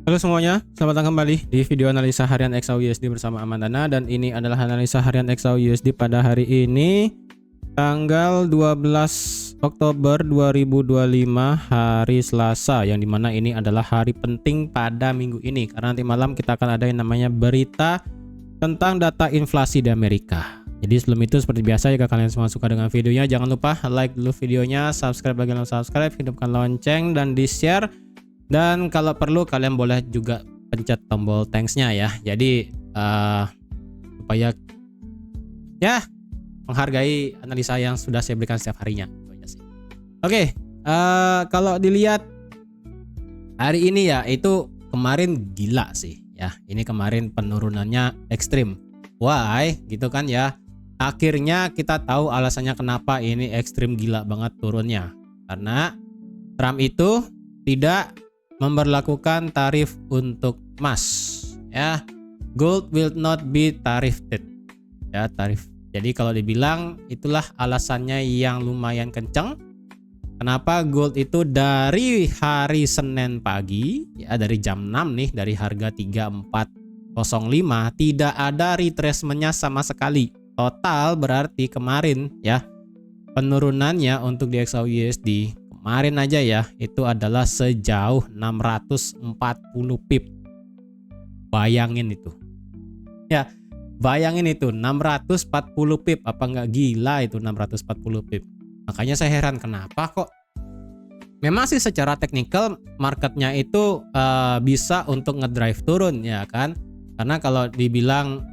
Halo semuanya, selamat datang kembali di video analisa harian XAUUSD bersama Amandana. Dan ini adalah analisa harian XAUUSD pada hari ini tanggal 12 Oktober 2025 hari Selasa, yang dimana ini adalah hari penting pada minggu ini karena nanti malam kita akan ada yang namanya berita tentang data inflasi di Amerika. Jadi sebelum itu seperti biasa, jika kalian semua suka dengan videonya, jangan lupa like dulu videonya, subscribe bagi yang belum subscribe, hidupkan lonceng dan di share. Dan kalau perlu kalian boleh juga pencet tombol thanks-nya ya. Jadi supaya ya menghargai analisa yang sudah saya berikan setiap harinya. Oke, kalau dilihat hari ini ya, itu kemarin gila sih ya. Ini kemarin penurunannya ekstrim. Why gitu kan ya. Akhirnya kita tahu alasannya kenapa ini ekstrim gila banget turunnya. Karena Trump itu tidak memberlakukan tarif untuk emas ya. Gold will not be tariffed ya, tarif. Jadi kalau dibilang itulah alasannya yang lumayan kenceng kenapa gold itu dari hari Senin pagi ya, dari jam 6 nih, dari harga 3405 tidak ada retracementnya sama sekali. Total berarti kemarin ya penurunannya untuk di XAUUSD kemarin aja ya itu adalah sejauh 640 pip. Bayangin itu ya, bayangin itu 640 pip. Apa nggak gila itu 640 pip? Makanya saya heran kenapa kok memang sih secara teknikal marketnya itu bisa untuk ngedrive turun ya kan. Karena kalau dibilang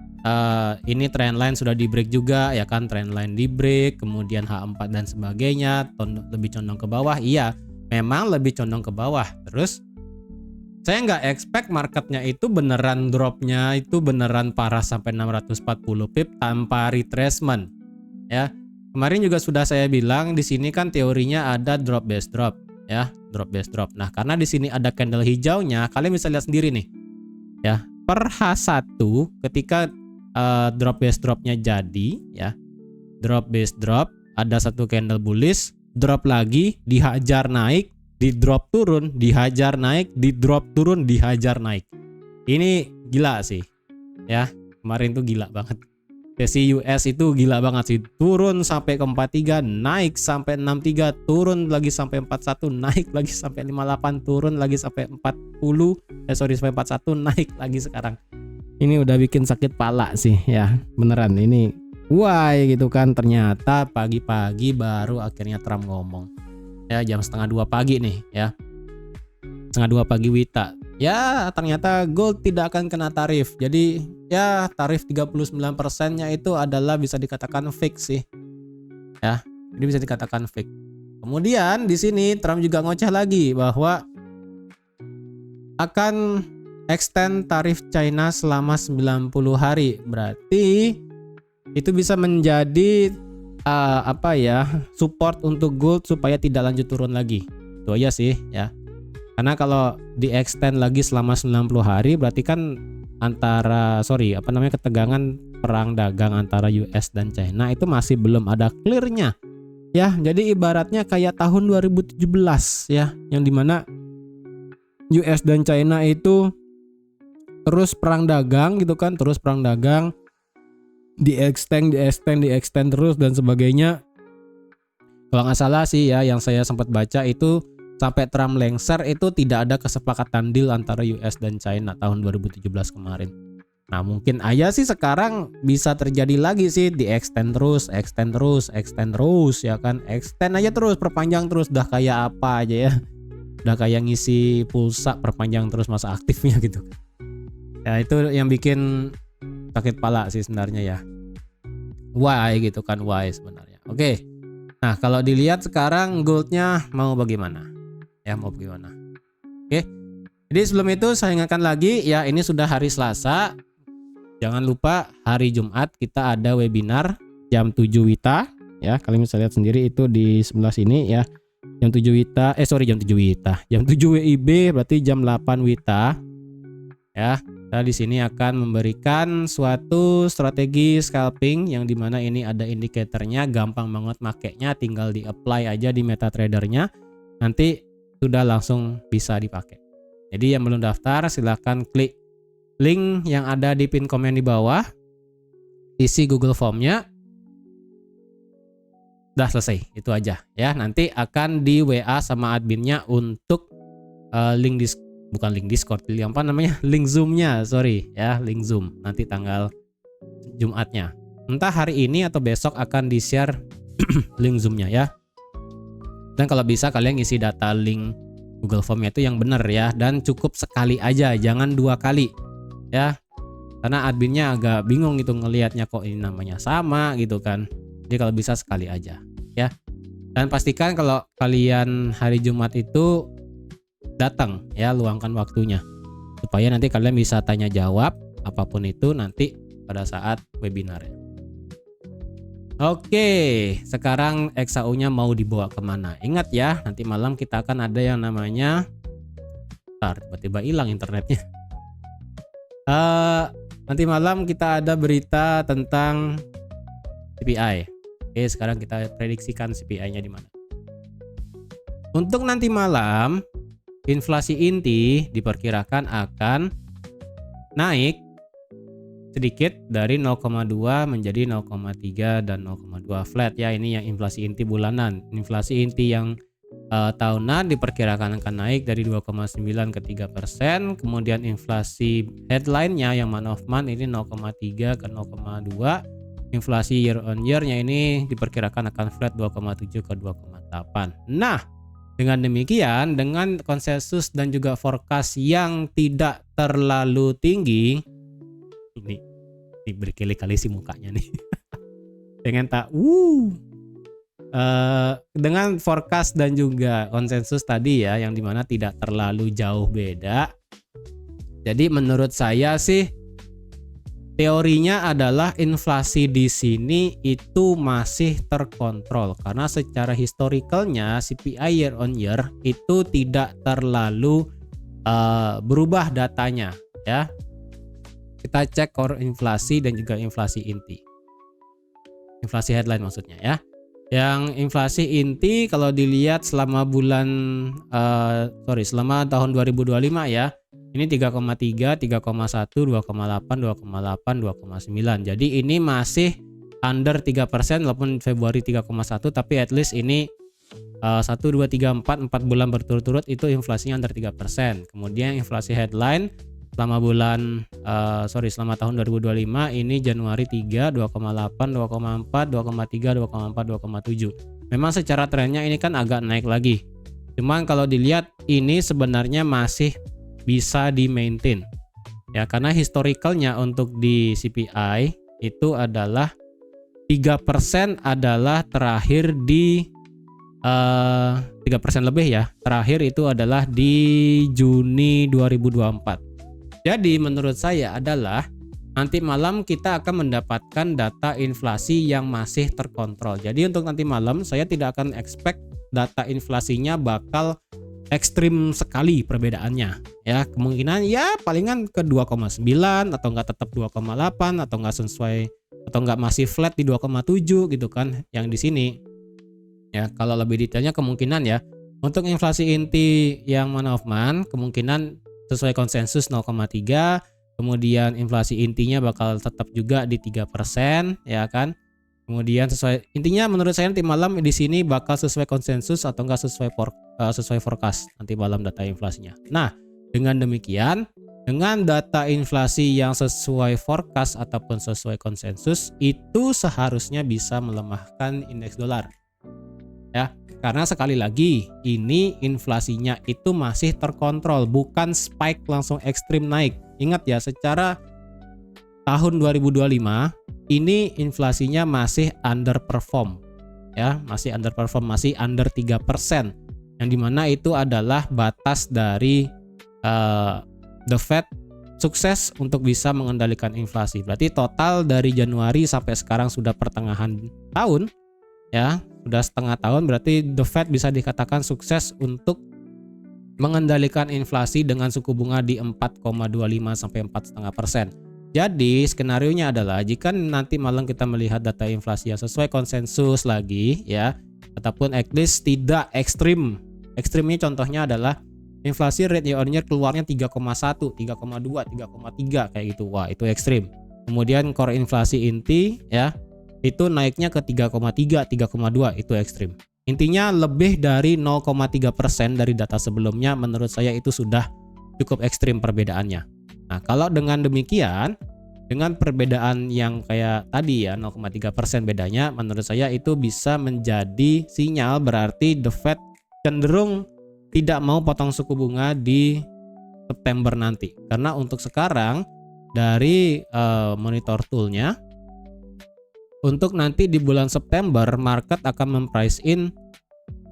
ini trendline sudah di break juga ya kan, trendline di break, kemudian H4 dan sebagainya lebih condong ke bawah. Iya, memang lebih condong ke bawah. Terus saya nggak expect marketnya itu beneran dropnya itu beneran parah sampai 640 pip tanpa retracement ya. Kemarin juga sudah saya bilang di sini kan teorinya ada drop base drop ya, drop base drop. Nah, karena di sini ada candle hijaunya, kalian bisa lihat sendiri nih ya, per H1 ketika drop base dropnya jadi ya, drop base drop, ada satu candle bullish, drop lagi, dihajar naik, di drop turun, dihajar naik, di drop turun, dihajar naik. Ini gila sih ya, kemarin tuh gila banget. Sesi US itu gila banget sih, turun sampai ke 43, naik sampai 63, turun lagi sampai 41, naik lagi sampai 58, turun lagi sampai 40, sampai 41, naik lagi sekarang. Ini udah bikin sakit pala sih ya, beneran ini. Why gitu kan, ternyata pagi-pagi baru akhirnya Trump ngomong ya, jam setengah 2 pagi nih ya, setengah 2 pagi WITA ya, ternyata gold tidak akan kena tarif. Jadi ya tarif 39% nya itu adalah bisa dikatakan fix sih ya, jadi bisa dikatakan fix. Kemudian di sini Trump juga ngoceh lagi bahwa akan extend tarif China selama 90 hari. Berarti itu bisa menjadi support untuk gold supaya tidak lanjut turun lagi. Itu aja sih ya. Karena kalau di extend lagi selama 90 hari berarti kan ketegangan perang dagang antara US dan China itu masih belum ada clearnya ya. Jadi ibaratnya kayak tahun 2017 ya, yang dimana US dan China itu terus perang dagang gitu kan, terus perang dagang, di extend terus dan sebagainya. Kalau nggak salah sih ya, yang saya sempat baca itu sampai Trump lengser itu tidak ada kesepakatan deal antara US dan China tahun 2017 kemarin. Nah, mungkin aja sih sekarang bisa terjadi lagi sih, di extend terus ya kan, extend aja terus, perpanjang terus, dah kayak apa aja ya, udah kayak ngisi pulsa, perpanjang terus masa aktifnya gitu. Ya itu yang bikin sakit pala sih sebenarnya ya. Why gitu kan, why sebenarnya. Oke. Nah, kalau dilihat sekarang goldnya mau bagaimana? Ya mau bagaimana? Oke. Jadi sebelum itu saya ingatkan lagi ya, ini sudah hari Selasa. Jangan lupa hari Jumat kita ada webinar jam 7 WITA ya. Kalian bisa lihat sendiri itu di sebelah sini ya. Jam 7 WITA, jam 7 WITA. Jam 7 WIB berarti jam 8 WITA. Ya, kita di sini akan memberikan suatu strategi scalping yang dimana ini ada indikatornya, gampang banget makainya, tinggal di apply aja di MetaTrader-nya, nanti sudah langsung bisa dipakai. Jadi yang belum daftar silahkan klik link yang ada di pin komen di bawah, isi Google Formnya, udah selesai, itu aja ya. Nanti akan di WA sama adminnya untuk link bukan link Discord, apa namanya, link Zoom-nya, sorry ya, link Zoom nanti tanggal Jumatnya. Entah hari ini atau besok akan di-share link Zoom-nya ya. Dan kalau bisa kalian isi data link Google Form-nya itu yang benar ya, dan cukup sekali aja, jangan 2 kali ya. Karena adminnya agak bingung gitu ngelihatnya, kok ini namanya sama gitu kan. Jadi kalau bisa sekali aja ya. Dan pastikan kalau kalian hari Jumat itu datang ya, luangkan waktunya supaya nanti kalian bisa tanya jawab apapun itu nanti pada saat webinarnya. Oke, sekarang XAU-nya mau dibawa kemana? Ingat ya, nanti malam kita akan ada yang namanya, tiba-tiba hilang internetnya. Nanti malam kita ada berita tentang CPI. Oke, sekarang kita prediksikan CPI-nya di mana. Untuk nanti malam, inflasi inti diperkirakan akan naik sedikit dari 0,2 menjadi 0,3 dan 0,2 flat ya. Ini yang inflasi inti bulanan. Inflasi inti yang tahunan diperkirakan akan naik dari 2,9 ke 3%. Kemudian inflasi headline-nya yang month of month ini 0,3 ke 0,2. Inflasi year on year-nya ini diperkirakan akan flat 2,7 ke 2,8. Nah, dengan demikian, dengan konsensus dan juga forecast yang tidak terlalu tinggi, ini berkali-kali sih mukanya nih. Dengan forecast dan juga konsensus tadi ya, yang dimana tidak terlalu jauh beda. Jadi menurut saya sih teorinya adalah inflasi di sini itu masih terkontrol, karena secara historicalnya CPI year on year itu tidak terlalu berubah datanya ya. Kita cek core inflasi dan juga inflasi inti. Inflasi headline maksudnya ya. Yang inflasi inti kalau dilihat selama selama tahun 2025 ya. Ini 3,3, 3,1, 2,8, 2,8, 2,9. Jadi ini masih under 3% walaupun Februari 3,1, tapi at least ini 1, 2, 3, 4 bulan berturut-turut itu inflasinya under 3%. Kemudian inflasi headline selama selama tahun 2025 ini Januari 3, 2,8, 2,4, 2,3, 2,4, 2,7. Memang secara trennya ini kan agak naik lagi. Cuman kalau dilihat ini sebenarnya masih bisa di maintain. Ya, karena historicalnya untuk di CPI itu adalah 3% adalah terakhir di 3% lebih ya. Terakhir itu adalah di Juni 2024. Jadi menurut saya adalah nanti malam kita akan mendapatkan data inflasi yang masih terkontrol. Jadi untuk nanti malam saya tidak akan expect data inflasinya bakal ekstrim sekali perbedaannya. Ya, kemungkinan ya palingan ke 2,9 atau enggak tetap 2,8 atau enggak sesuai atau enggak masih flat di 2,7 gitu kan yang di sini. Ya, kalau lebih detailnya kemungkinan ya untuk inflasi inti yang month of month kemungkinan sesuai konsensus 0,3, kemudian inflasi intinya bakal tetap juga di 3% ya kan. Kemudian intinya menurut saya nanti malam di sini bakal sesuai konsensus atau enggak sesuai forecast nanti malam data inflasinya. Nah, dengan demikian, dengan data inflasi yang sesuai forecast ataupun sesuai konsensus itu seharusnya bisa melemahkan indeks dolar. Ya, karena sekali lagi ini inflasinya itu masih terkontrol, bukan spike langsung ekstrim naik. Ingat ya, secara tahun 2025 ini inflasinya masih underperform. Ya, masih underperform, masih under 3%. Yang dimana itu adalah batas dari The Fed sukses untuk bisa mengendalikan inflasi. Berarti total dari Januari sampai sekarang sudah pertengahan tahun ya, sudah setengah tahun, berarti The Fed bisa dikatakan sukses untuk mengendalikan inflasi dengan suku bunga di 4,25 sampai 4,5%. Jadi skenarionya adalah jika nanti malam kita melihat data inflasi yang sesuai konsensus lagi ya, ataupun at least tidak ekstrim. Ekstrimnya contohnya adalah inflasi rate year on year keluarnya 3,1, 3,2, 3,3 kayak gitu. Wah, itu ekstrim. Kemudian core inflasi inti ya, itu naiknya ke 3,3, 3,2, itu ekstrim. Intinya lebih dari 0,3% dari data sebelumnya, menurut saya itu sudah cukup ekstrim perbedaannya. Nah, kalau dengan demikian, dengan perbedaan yang kayak tadi ya 0,3% bedanya, menurut saya itu bisa menjadi sinyal berarti The Fed cenderung tidak mau potong suku bunga di September nanti. Karena untuk sekarang dari monitor toolnya, untuk nanti di bulan September market akan memprice in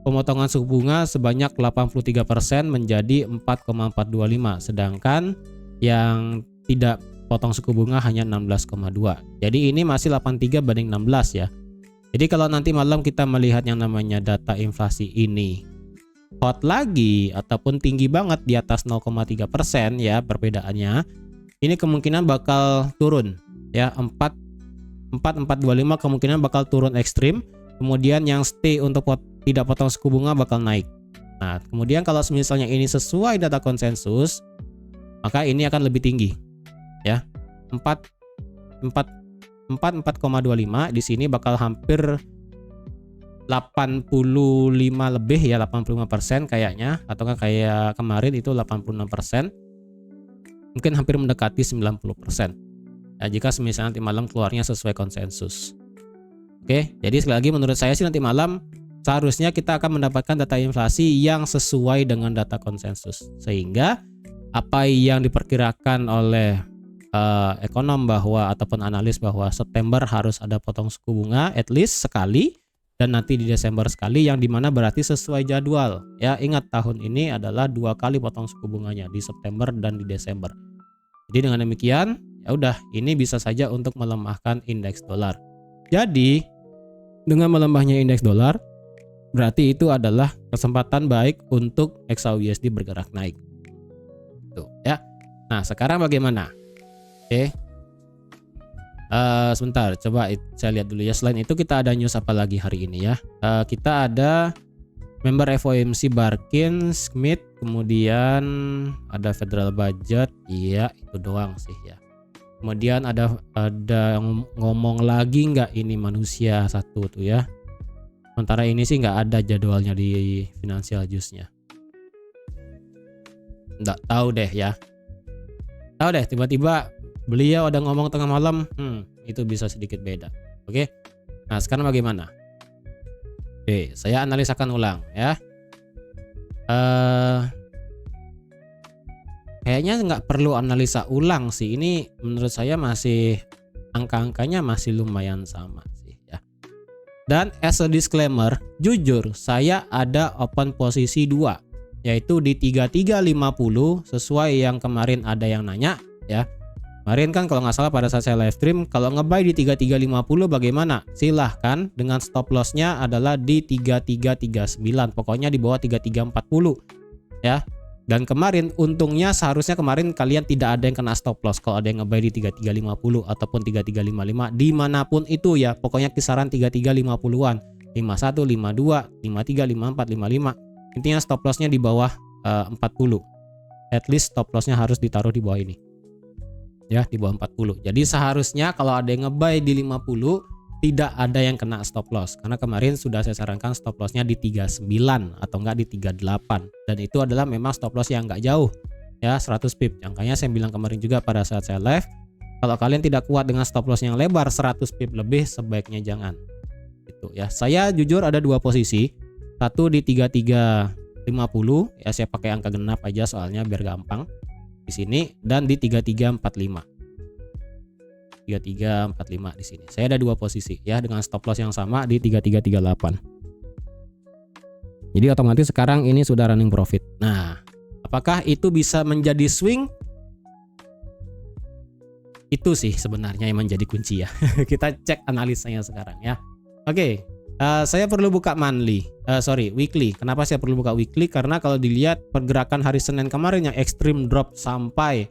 pemotongan suku bunga sebanyak 83% menjadi 4,425, sedangkan yang tidak potong suku bunga hanya 16,2. Jadi ini masih 83 banding 16 ya. Jadi kalau nanti malam kita melihat yang namanya data inflasi ini hot lagi ataupun tinggi banget di atas 0,3% ya perbedaannya, ini kemungkinan bakal turun ya, 4,425 kemungkinan bakal turun ekstrim. Kemudian yang stay untuk tidak potong suku bunga bakal naik. Nah, kemudian kalau misalnya ini sesuai data konsensus, maka ini akan lebih tinggi ya, 4,25 di sini bakal hampir 85 lebih ya, 85% kayaknya, atau kayak kemarin itu 86%, mungkin hampir mendekati 90% ya, jika misalnya nanti malam keluarnya sesuai konsensus. Oke, jadi sekali lagi menurut saya sih nanti malam seharusnya kita akan mendapatkan data inflasi yang sesuai dengan data konsensus, sehingga apa yang diperkirakan oleh ekonom bahwa ataupun analis bahwa September harus ada potong suku bunga at least sekali, dan nanti di Desember sekali, yang dimana berarti sesuai jadwal ya. Ingat, tahun ini adalah 2 kali potong suku bunganya, di September dan di Desember. Jadi dengan demikian ya udah, ini bisa saja untuk melemahkan indeks dolar. Jadi dengan melemahnya indeks dolar berarti itu adalah kesempatan baik untuk XAUUSD bergerak naik tuh ya. Nah, sekarang bagaimana? Oke, sebentar, coba saya lihat dulu ya. Selain itu kita ada news apa lagi hari ini ya? Kita ada member FOMC Barkin, Smith, kemudian ada federal budget, iya itu doang sih ya. Kemudian ada ngomong lagi nggak ini manusia satu tuh ya. Sementara ini sih nggak ada jadwalnya di Financial Juice-nya. Nggak tahu deh ya. Tahu deh, tiba-tiba beliau ada ngomong tengah malam, itu bisa sedikit beda. Oke. Nah, sekarang bagaimana? Oke, saya analisakan ulang ya. Kayaknya nggak perlu analisa ulang sih. Ini menurut saya masih angka-angkanya masih lumayan sama sih ya. Dan as a disclaimer, jujur saya ada open posisi 2, yaitu di 3350 sesuai yang kemarin ada yang nanya ya. Kemarin kan kalau nggak salah pada saat saya live stream, kalau nge-buy di 3350 bagaimana? Silahkan, dengan stop lossnya adalah di 3339, pokoknya di bawah 3340 ya. Dan kemarin untungnya seharusnya kemarin kalian tidak ada yang kena stop loss kalau ada yang nge-buy di 3350 ataupun 3355 dimanapun itu ya, pokoknya kisaran 3350-an, 51, 52, 53, 54, 55, intinya stop lossnya di bawah 40. At least stop lossnya harus ditaruh di bawah ini ya, di bawah 40. Jadi seharusnya kalau ada yang nge-buy di 50 tidak ada yang kena stop loss, karena kemarin sudah saya sarankan stop lossnya di 39 atau enggak di 38, dan itu adalah memang stop loss yang enggak jauh ya, 100 pip. Makanya saya bilang kemarin juga pada saat saya live, kalau kalian tidak kuat dengan stop loss yang lebar 100 pip lebih, sebaiknya jangan gitu ya. Saya jujur ada 2 posisi, satu di 3350 ya, saya pakai angka genap aja soalnya biar gampang di sini, dan di 3345 di sini. Saya ada 2 posisi ya dengan stop loss yang sama di 3338. Jadi otomatis sekarang ini sudah running profit. Nah, apakah itu bisa menjadi swing? Itu sih sebenarnya yang menjadi kunci ya. Kita cek analisanya sekarang ya. Oke, saya perlu buka weekly. Kenapa saya perlu buka weekly? Karena kalau dilihat pergerakan hari Senin kemarin yang extreme drop sampai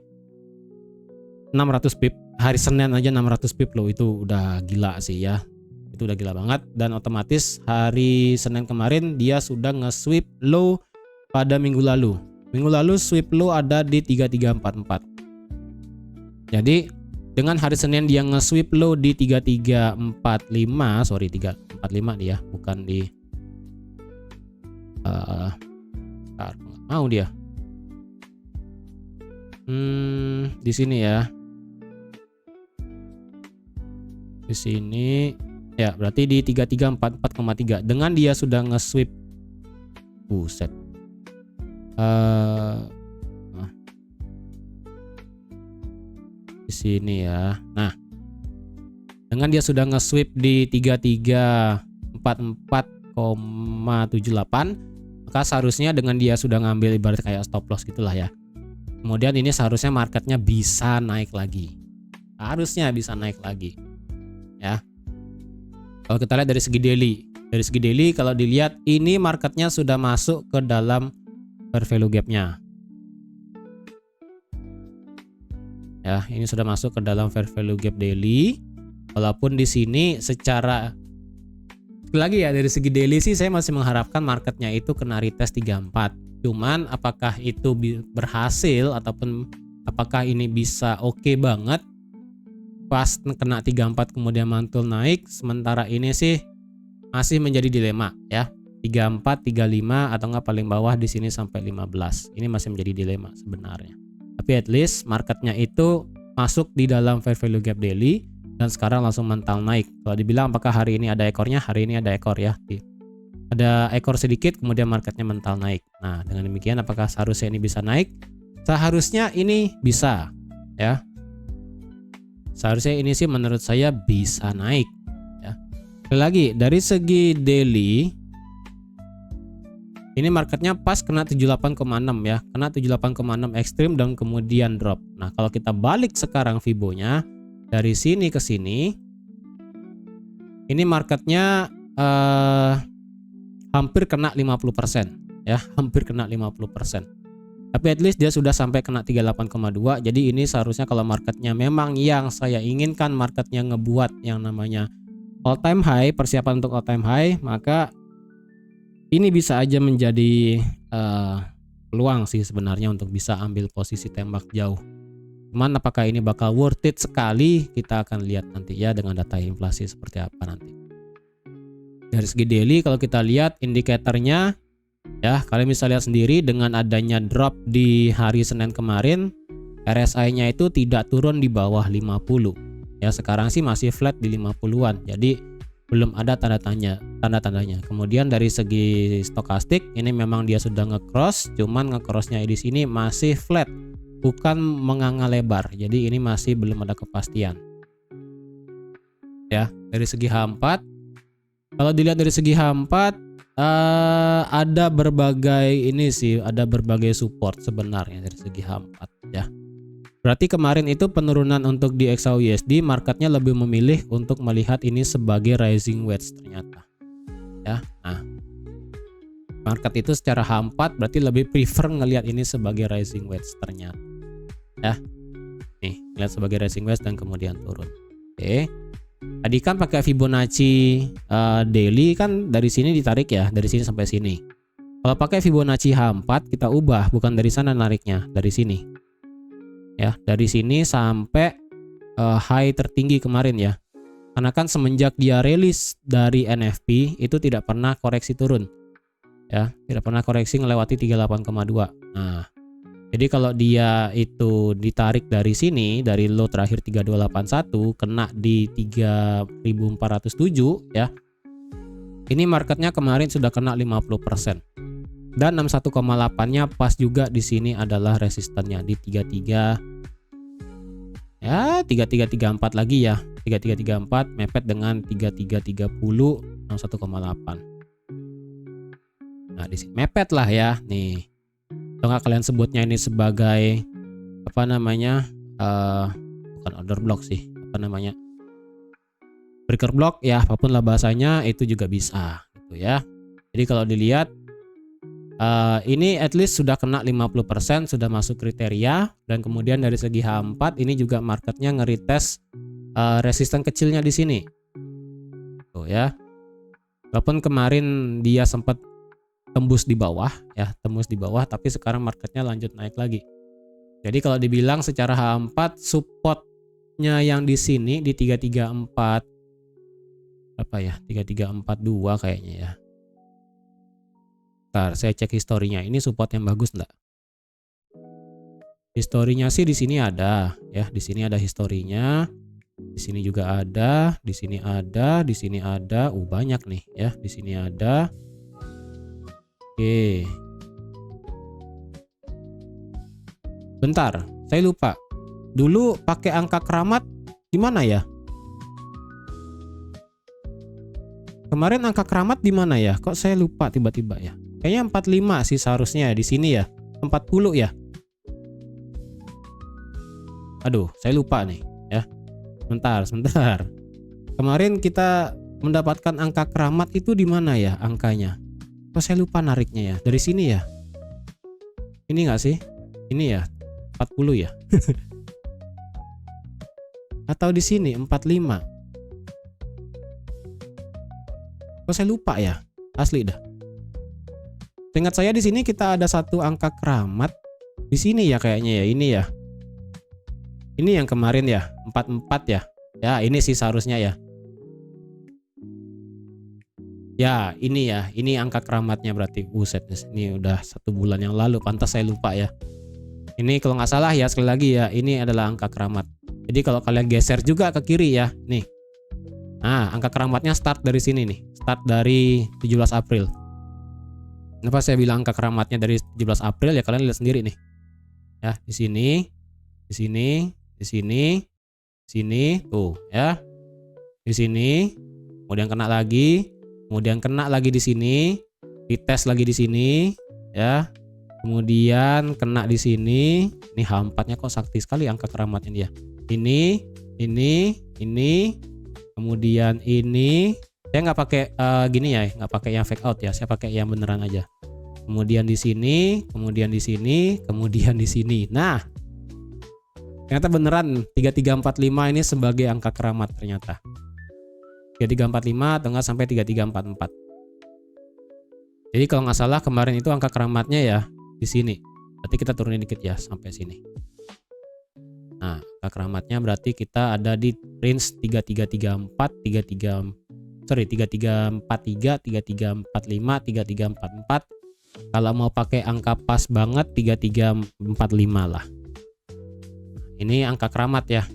600 pip, hari Senin aja 600 pip loh, itu udah gila sih ya. Itu udah gila banget, dan otomatis hari Senin kemarin dia sudah nge-sweep low pada minggu lalu Minggu lalu sweep low ada di 3344. Jadi dengan hari Senin dia nge-sweep low di 3345, sorry 345 dia, bukan di mau dia. Di sini ya. Di sini ya, berarti di 3344,3 dengan dia sudah nge-sweep. Buset. Di sini ya. Nah, dengan dia sudah nge-sweep di 3344,78, maka seharusnya dengan dia sudah ngambil ibarat kayak stop loss gitulah ya. Kemudian ini seharusnya marketnya bisa naik lagi. Harusnya bisa naik lagi. Ya. Kalau kita lihat dari segi daily kalau dilihat ini marketnya sudah masuk ke dalam fair value gap-nya. Ya, ini sudah masuk ke dalam fair value gap daily. Walaupun di sini secara lagi ya dari segi daily sih saya masih mengharapkan marketnya itu kena retest 34. Cuman apakah itu berhasil ataupun apakah ini bisa oke banget pas kena 34 kemudian mantul naik, sementara ini sih masih menjadi dilema ya. 34, 35 atau enggak paling bawah di sini sampai 15. Ini masih menjadi dilema sebenarnya. Tapi at least marketnya itu masuk di dalam fair value gap daily dan sekarang langsung mental naik. Kalau dibilang apakah hari ini ada ekornya? Hari ini ada ekor ya. Ada ekor sedikit kemudian marketnya mental naik. Nah, dengan demikian apakah seharusnya ini bisa naik? Seharusnya ini bisa ya. Seharusnya ini sih menurut saya bisa naik ya. Lagi dari segi daily ini marketnya pas kena 78,6 ya. Kena 78,6 ekstrim dan kemudian drop. Nah, kalau kita balik sekarang Fibonya dari sini ke sini, ini marketnya hampir kena 50% ya, hampir kena 50%. Tapi at least dia sudah sampai kena 38,2. Jadi ini seharusnya kalau marketnya memang yang saya inginkan, marketnya ngebuat yang namanya all time high, persiapan untuk all time high, maka ini bisa aja menjadi peluang sih sebenarnya untuk bisa ambil posisi tembak jauh. Cuman apakah ini bakal worth it sekali, kita akan lihat nanti ya dengan data inflasi seperti apa nanti. Dari segi daily kalau kita lihat indikatornya ya, kalian bisa lihat sendiri dengan adanya drop di hari Senin kemarin, RSI-nya itu tidak turun di bawah 50. Ya, sekarang sih masih flat di 50-an. Jadi belum ada tanda-tandanya. Kemudian dari segi stokastik ini memang dia sudah nge-cross, cuman nge-crossnya di sini masih flat, bukan menganga lebar. Jadi ini masih belum ada kepastian. Ya, dari segi H4, kalau dilihat dari segi H4 ada berbagai support sebenarnya dari segi H4 ya. Berarti kemarin itu penurunan untuk di XAUUSD marketnya lebih memilih untuk melihat ini sebagai rising wedge ternyata. Ya. Nah, market itu secara H4 berarti lebih prefer ngelihat ini sebagai rising wedge ternyata. Ya. Nih, lihat sebagai rising wedge dan kemudian turun. Oke. Tadi kan pakai Fibonacci daily kan dari sini ditarik ya, dari sini sampai sini. Kalau pakai Fibonacci H4 kita ubah, bukan dari sana nariknya, dari sini. Ya, dari sini sampai high tertinggi kemarin ya. Karena kan semenjak dia rilis dari NFP itu tidak pernah koreksi turun. Ya, tidak pernah koreksi ngelewati 38,2. Nah, jadi kalau dia itu ditarik dari sini, dari low terakhir 3281 kena di 3407 ya. Ini marketnya kemarin sudah kena 50%. Dan 61,8-nya pas juga di sini adalah resistannya di 33 ya, 3334 lagi ya. 3334 mepet dengan 3330 61,8. Nah, di sini mepet lah ya nih. Atau nggak kalian sebutnya ini sebagai apa namanya, bukan order block sih, apa namanya, breaker block ya, apapun lah bahasanya itu juga bisa gitu ya. Jadi kalau dilihat ini at least sudah kena 50%, sudah masuk kriteria. Dan kemudian dari segi H4 ini juga marketnya nge-retest resisten kecilnya di sini tuh ya. Walaupun kemarin dia sempat tembus di bawah ya, tembus di bawah, tapi sekarang marketnya lanjut naik lagi. Jadi kalau dibilang secara H4 supportnya yang di sini di 334 apa ya, 3342 kayaknya ya. Ntar saya cek historinya, ini support yang bagus enggak? Historinya sih di sini ada ya, di sini ada historinya. Di sini juga ada, di sini ada, di sini ada. Banyak nih ya, di sini ada. Oke. Bentar, saya lupa. Dulu pakai angka keramat di mana ya? Kemarin angka keramat di mana ya? Kok saya lupa tiba-tiba ya? Kayaknya 45 sih seharusnya di sini ya. 40 ya. Aduh, saya lupa nih ya. Sebentar. Kemarin kita mendapatkan angka keramat itu di mana ya angkanya? Kok saya lupa nariknya ya? Dari sini ya? Ini enggak sih? Ini ya? 40 ya? Atau di sini 45? Kok saya lupa ya? Asli dah. Seingat saya di sini kita ada satu angka keramat. Di sini ya kayaknya ya, ini ya. Ini yang kemarin ya, 44 ya. Ya, ini sih seharusnya ya. Ya, ini ya. Ini angka keramatnya berarti. Buset, ini udah 1 bulan yang lalu. Pantas saya lupa ya. Ini kalau nggak salah ya, sekali lagi ya, ini adalah angka keramat. Jadi kalau kalian geser juga ke kiri ya, nih. Nah, angka keramatnya start dari sini nih. Start dari 17 April. Kenapa saya bilang angka keramatnya dari 17 April ya, kalian lihat sendiri nih. Ya, di sini, di sini, di sini, sini, tuh ya. Di sini, kemudian kena lagi, kemudian kena lagi di sini, dites lagi di sini, ya. Kemudian kena di sini. Ini H4-nya kok sakti sekali angka keramat ini ya. Ini, kemudian ini. Saya nggak pakai gini ya, nggak pakai yang fake out ya. Saya pakai yang beneran aja. Kemudian di sini, kemudian di sini, kemudian di sini. Nah, ternyata beneran 3345 ini sebagai angka keramat ternyata. 3345 atau enggak sampai 3344. Jadi kalau nggak salah kemarin itu angka keramatnya ya di sini. Berarti kita turunin dikit ya sampai sini. Nah, angka keramatnya berarti kita ada di range 3343, 3343, 3345, 3344. Kalau mau pakai angka pas banget 3345 lah. Ini angka keramat ya.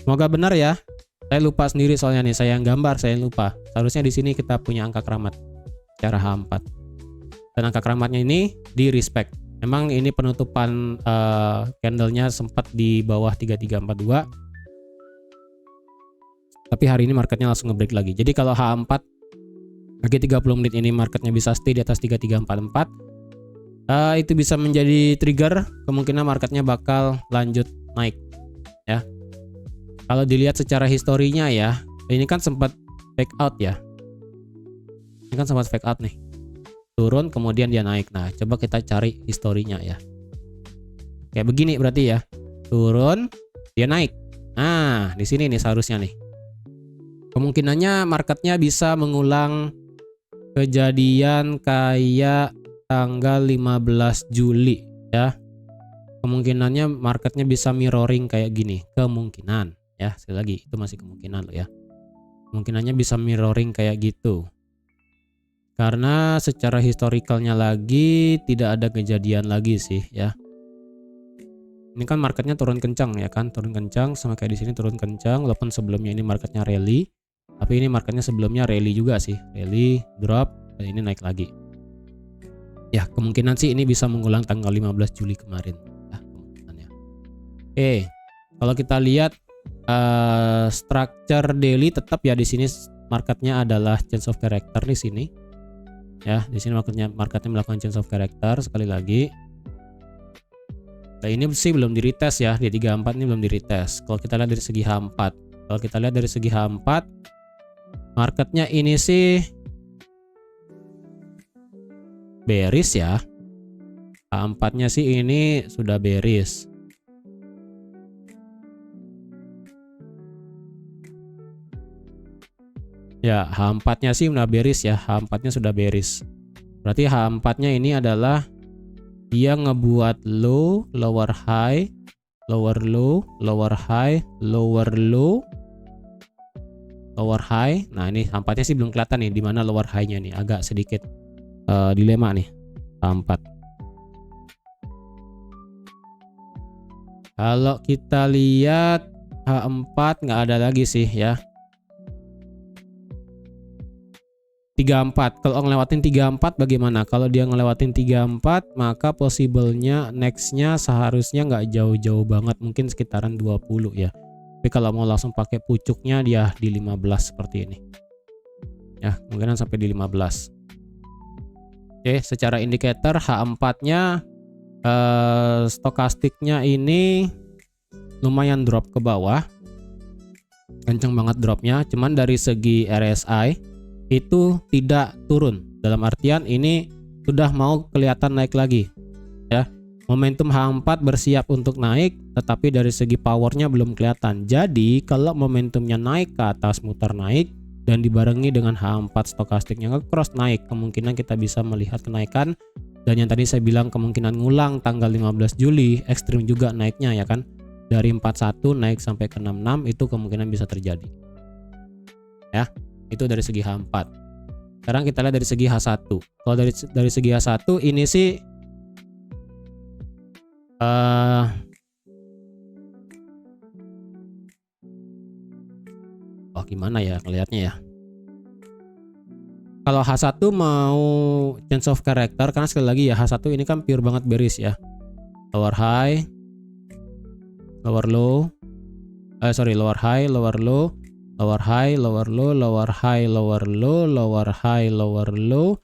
Semoga benar ya. Saya lupa sendiri soalnya nih, saya yang gambar, saya lupa. Seharusnya di sini kita punya angka keramat secara H4. Dan angka keramatnya ini di respect. Memang ini penutupan candlenya sempat di bawah 3342. Tapi hari ini marketnya langsung nge-break lagi. Jadi kalau H4 lagi 30 menit ini marketnya bisa stay di atas 3344. Itu bisa menjadi trigger, kemungkinan marketnya bakal lanjut naik ya. Kalau dilihat secara historinya ya, ini kan sempat fake out ya. Ini kan sempat fake out nih. Turun kemudian dia naik. Nah, coba kita cari historinya ya. Kayak begini berarti ya. Turun, dia naik. Nah, di sini nih seharusnya nih. Kemungkinannya marketnya bisa mengulang kejadian kayak tanggal 15 Juli ya. Kemungkinannya marketnya bisa mirroring kayak gini, kemungkinan ya. Sekali lagi itu masih kemungkinan loh ya. Kemungkinannya bisa mirroring kayak gitu. Karena secara historicalnya lagi tidak ada kejadian lagi sih ya. Ini kan marketnya turun kencang ya kan, turun kencang sama kayak di sini turun kencang. Walaupun sebelumnya ini marketnya rally, tapi ini marketnya sebelumnya rally juga sih, rally, drop, dan ini naik lagi. Ya kemungkinan sih ini bisa mengulang tanggal 15 Juli kemarin. Ya kemungkinannya. Oke, kalau kita lihat structure daily tetap ya di sini marketnya adalah change of character di sini. Ya, di sini marketnya melakukan change of character sekali lagi. Nah, ini sih belum di retest ya, di 34 ini belum di retest. Kalau kita lihat dari segi H4, kalau kita lihat dari segi H4, marketnya ini sih bearish ya. H4-nya sih ini sudah bearish. Ya, H4-nya sih udah bearish ya. H4-nya sudah bearish. Berarti H4-nya ini adalah dia ngebuat low, lower high, lower low, lower high, lower low, lower high. Nah, ini H4-nya sih belum kelihatan nih di mana lower high-nya nih, agak sedikit dilema nih H4. Kalau kita lihat H4 nggak ada lagi sih ya. 34. Kalau ngelewatin 34 bagaimana? Kalau dia ngelewatin 34 maka possible-nya next-nya seharusnya nggak jauh-jauh banget, mungkin sekitaran 20 ya. Tapi kalau mau langsung pakai pucuknya dia di 15 seperti ini. Ya, kemungkinan sampai di 15. Oke, secara indikator H4-nya stokastiknya ini lumayan drop ke bawah. Kenceng banget dropnya, cuman dari segi RSI itu tidak turun, dalam artian ini sudah mau kelihatan naik lagi ya. Momentum H4 bersiap untuk naik, tetapi dari segi powernya belum kelihatan. Jadi kalau momentumnya naik ke atas, muter naik dan dibarengi dengan H4 stokastiknya nge-cross naik, kemungkinan kita bisa melihat kenaikan. Dan yang tadi saya bilang kemungkinan ngulang tanggal 15 Juli ekstrim juga naiknya ya kan, dari 41 naik sampai ke 66 itu kemungkinan bisa terjadi ya. Itu dari segi H4. Sekarang kita lihat dari segi H1. Kalau dari segi H1 ini sih gimana ya ngelihatnya ya. Kalau H1 mau change of character, karena sekali lagi ya H1 ini kan pure banget bearish ya. Lower high, lower low, lower high, lower low, lower high, lower low, lower high, lower low, lower high, lower low,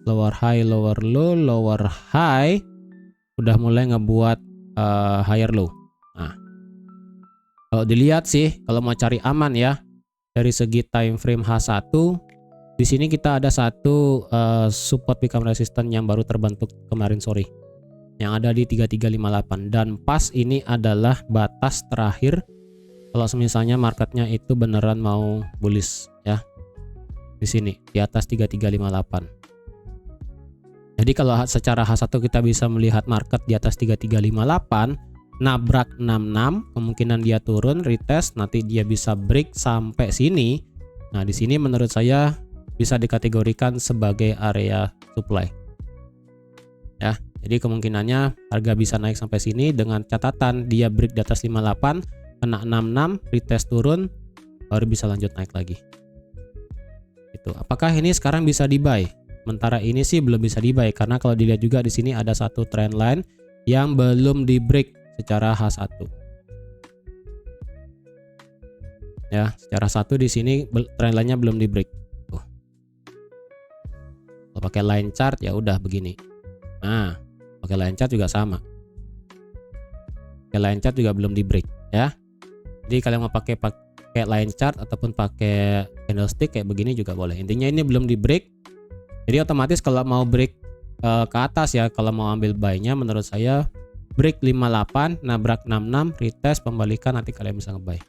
lower high, lower low, lower high, udah mulai ngebuat higher low. Nah, kalau dilihat sih, kalau mau cari aman ya, dari segi time frame H1, di sini kita ada satu support become resistance yang baru terbentuk kemarin sore, yang ada di 3358, dan pas ini adalah batas terakhir kalau misalnya marketnya itu beneran mau bullish ya. Di sini di atas 3358. Jadi kalau secara H1 kita bisa melihat market di atas 3358, nabrak 66, kemungkinan dia turun, retest, nanti dia bisa break sampai sini. Nah, di sini menurut saya bisa dikategorikan sebagai area supply. Ya, jadi kemungkinannya harga bisa naik sampai sini dengan catatan dia break di atas 58, kena 66, retest turun, baru bisa lanjut naik lagi. Itu. Apakah ini sekarang bisa di buy? Sementara ini sih belum bisa di buy karena kalau dilihat juga di sini ada satu trend line yang belum di break secara H1. Ya, secara satu di sini trend line-nya belum di break. Tuh. Kalau pakai line chart ya udah begini. Nah, pakai line chart juga sama. Pakai line chart juga belum di break ya. Jadi kalian mau pakai line chart ataupun pakai candlestick kayak begini juga boleh. Intinya ini belum di break. Jadi otomatis kalau mau break ke atas ya, kalau mau ambil buy-nya menurut saya break 58, nabrak 66, retest, pembalikan, nanti kalian bisa nge-buy.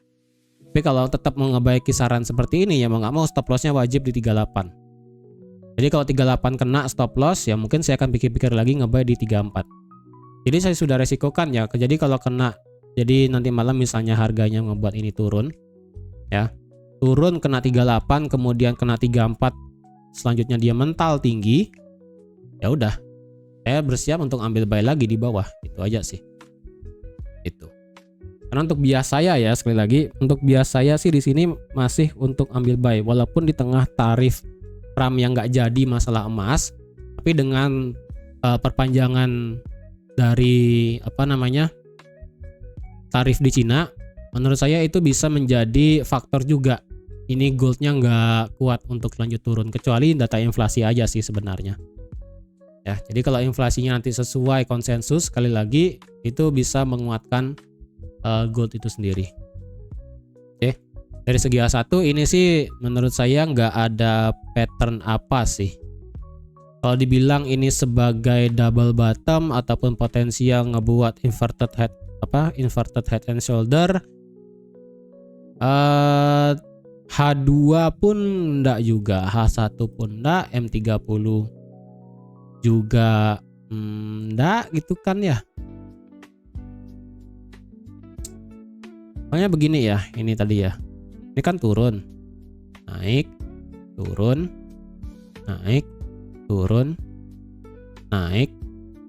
Tapi kalau tetap mau nge-buy kisaran seperti ini ya mau nggak mau stop loss-nya wajib di 38. Jadi kalau 38 kena stop loss ya mungkin saya akan pikir-pikir lagi nge-buy di 34. Jadi saya sudah resikokan ya. Jadi kalau kena, jadi nanti malam misalnya harganya ngebuat ini turun ya, turun kena 38 kemudian kena 34, selanjutnya dia mental tinggi, ya udah saya bersiap untuk ambil buy lagi di bawah. Itu aja sih. Itu. Karena untuk bias saya ya, sekali lagi untuk bias saya sih di sini masih untuk ambil buy walaupun di tengah tarif RAM yang nggak jadi masalah emas, tapi dengan perpanjangan dari tarif di Cina, menurut saya itu bisa menjadi faktor juga. Ini goldnya nggak kuat untuk lanjut turun, kecuali data inflasi aja sih sebenarnya. Ya, jadi kalau inflasinya nanti sesuai konsensus, sekali lagi itu bisa menguatkan gold itu sendiri. Oke, dari segi A1 ini sih menurut saya nggak ada pattern apa sih. Kalau dibilang ini sebagai double bottom ataupun potensial ngebuat inverted head and shoulder, H2 pun enggak juga, H1 pun enggak, M30 juga enggak gitu kan ya. Pokoknya begini ya, ini tadi ya. Ini kan turun, naik, turun, naik, turun, naik,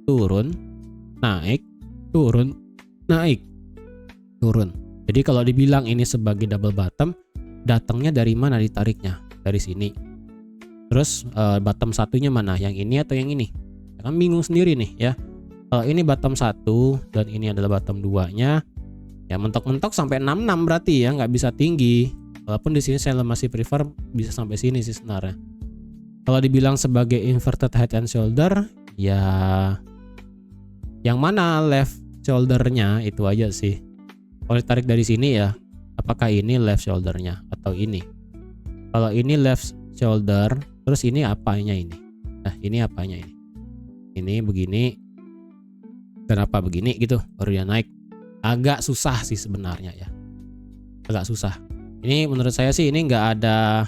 turun, naik, turun, naik, turun. Jadi kalau dibilang ini sebagai double bottom, datangnya dari mana ditariknya? Dari sini. Terus bottom satunya mana? Yang ini atau yang ini? Ya kan bingung sendiri nih ya. Kalau ini bottom 1 dan ini adalah bottom 2-nya, ya mentok-mentok sampai 66 berarti ya, nggak bisa tinggi. Walaupun di sini saya masih prefer bisa sampai sini sih sebenarnya. Kalau dibilang sebagai inverted head and shoulder, ya yang mana left shouldernya itu aja sih. Kalau ditarik dari sini ya, apakah ini left shouldernya atau ini? Kalau ini left shoulder, terus ini apanya ini? Nah ini apanya ini? Ini begini, kenapa begini gitu baru dia naik. Agak susah sih sebenarnya ya, agak susah. Ini menurut saya sih ini nggak ada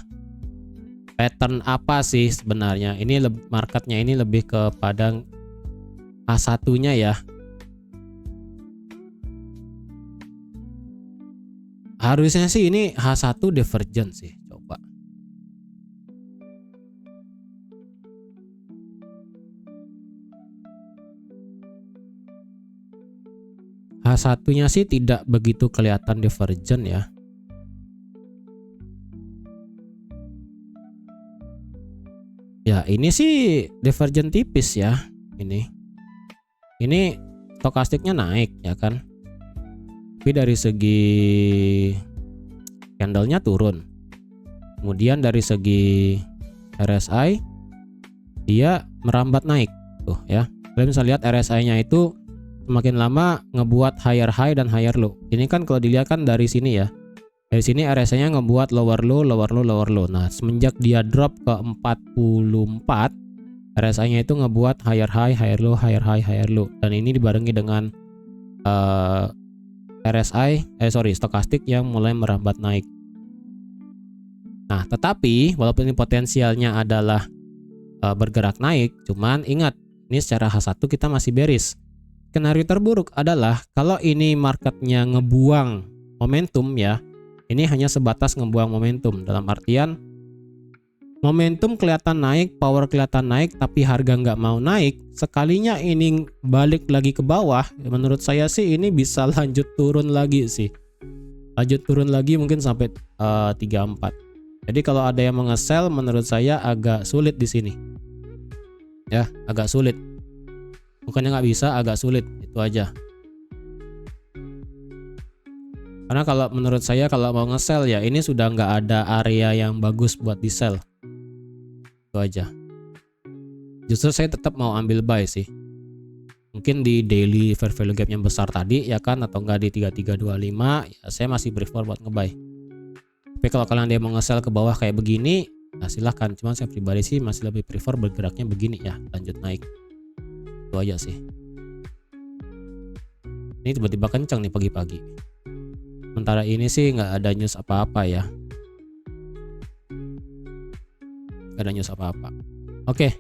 pattern apa sih sebenarnya. Ini marketnya ini lebih kepada H1-nya ya. Harusnya sih ini H1 divergent sih. Coba. H1-nya sih tidak begitu kelihatan divergent ya. Ya ini sih divergent tipis ya. Ini stokastiknya naik ya kan. Tapi dari segi candlenya turun. Kemudian dari segi RSI dia merambat naik tuh ya. Kalian bisa lihat RSI-nya itu semakin lama ngebuat higher high dan higher low. Ini kan kalau dilihat kan dari sini ya. Dari sini RSI-nya ngebuat lower low, lower low, lower low. Nah, semenjak dia drop ke 44, RSI-nya itu ngebuat higher high, higher low, higher high, higher low. Dan ini dibarengi dengan stokastik yang mulai merambat naik. Nah, tetapi walaupun ini potensialnya adalah bergerak naik, cuman ingat, ini secara H1 kita masih bearish. Skenario terburuk adalah kalau ini marketnya ngebuang momentum ya, ini hanya sebatas ngebuang momentum. Dalam artian momentum kelihatan naik, power kelihatan naik, tapi harga nggak mau naik. Sekalinya ini balik lagi ke bawah, menurut saya sih ini bisa lanjut turun lagi sih. Lanjut turun lagi mungkin sampai 34. Jadi kalau ada yang mau nge-sell, menurut saya agak sulit di sini. Ya, agak sulit. Bukannya nggak bisa, agak sulit, itu aja. Karena kalau menurut saya kalau mau nge-sell ya ini sudah nggak ada area yang bagus buat di sell. Itu aja. Justru saya tetap mau ambil buy sih. Mungkin di daily fair value gap yang besar tadi ya kan, atau enggak di 3325 ya saya masih prefer buat nge-buy. Tapi kalau kalian dia mau nge-sell ke bawah kayak begini, nah silahkan. Cuman saya pribadi sih masih lebih prefer bergeraknya begini ya, lanjut naik. Itu aja sih. Ini tiba-tiba kencang nih pagi-pagi. Sementara ini sih nggak ada news apa-apa ya. Nggak ada news apa-apa. Oke,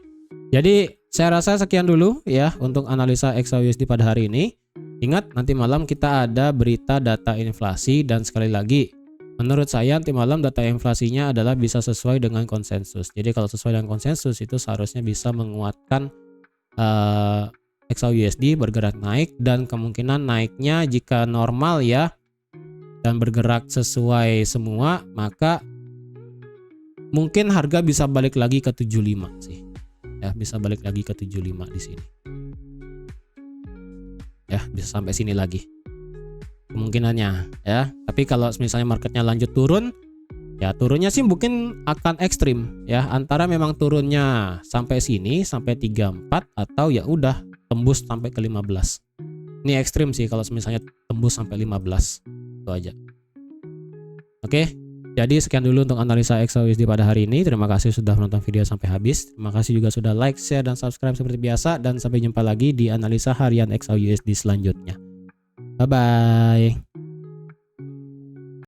jadi saya rasa sekian dulu ya untuk analisa XAUSD pada hari ini. Ingat, nanti malam kita ada berita data inflasi, dan sekali lagi menurut saya nanti malam data inflasinya adalah bisa sesuai dengan konsensus. Jadi kalau sesuai dengan konsensus itu seharusnya bisa menguatkan XAUSD bergerak naik, dan kemungkinan naiknya jika normal ya dan bergerak sesuai semua, maka mungkin harga bisa balik lagi ke 75 sih. Ya, bisa balik lagi ke 75 di sini. Ya, bisa sampai sini lagi. Kemungkinannya ya. Tapi kalau misalnya marketnya lanjut turun, ya turunnya sih mungkin akan ekstrim ya, antara memang turunnya sampai sini sampai 34 atau ya udah tembus sampai ke 15. Ini ekstrim sih kalau misalnya tembus sampai 15. Itu aja. Oke, jadi sekian dulu untuk analisa XAUSD pada hari ini. Terima kasih sudah menonton video sampai habis. Terima kasih juga sudah like, share, dan subscribe seperti biasa, dan sampai jumpa lagi di analisa harian XAUSD selanjutnya. Bye bye.